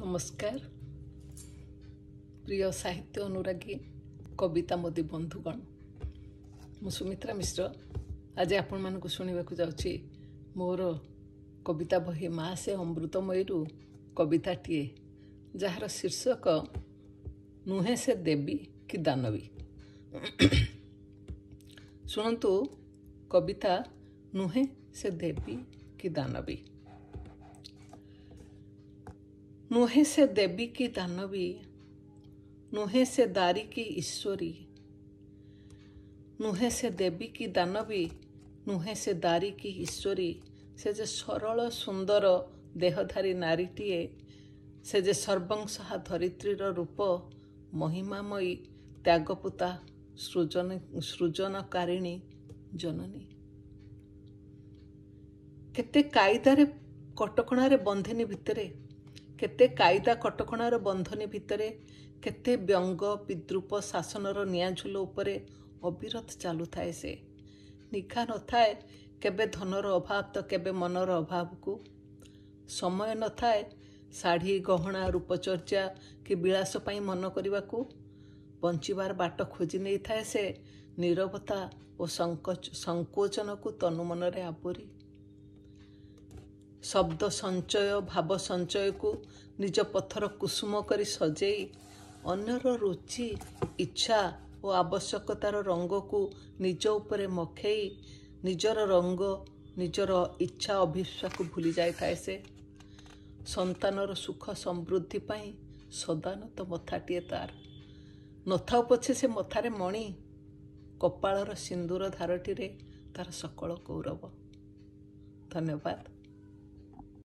नमस्कार प्रिय साहित्य अनुरागी कविता मोदी बंधुगण मु सुमित्रा मिश्र आज आपण मानक शुणा जाऊँगी मोर कविता बही माँ से अमृतमयी कविताटीए जार शीर्षक नुहे से देवी कि दानवी। शुणु कविता नुहे से देवी कि दानवी। नुहे से देवी की दानवी, नुहे से दारी की ईश्वरी, नुहे से देवी की दानवी, नुहे से दारी की ईश्वरी। से जे सरल सुंदर देहधारी नारीटीए, से जे सर्वंसहा धरित्रीर रूप, महिमामयी त्यागपुता सृजनकारिणी जननी। केते कायदारे कटकणार बंधनी भितरे, केते कायदा कटकणार बंधनी भितरे, केते व्यंग विद्रूप शासनर नियाझुल उपरे अविरत चालू थाए। से निखा न थाए केबे धनर अभाव तो केबे मनर अभाव को, समय न थाए शाढ़ी गहना रूपचर्या कि विलास पाई मन करने को, बंचिबार बाट खोजी नहीं थाए। से नीरवता और संकोचन को तनु मनरे आपोरी, शब्द संचय भाव संचय को निज पथर कुसुम करी सजेई, अन्यर रुचि इच्छा और आवश्यकतार रंग को निज उपरे मखेई, निजर रंग निजर इच्छा अभिष्वा को भूली जाए थाए। से संतानर सुख समृद्धि पाई सदानत मथाटीए तार, नथाउ पछे से मथारे मणि, कपाळर सिंदूर धारटीरे तार सकल गौरव। धन्यवाद।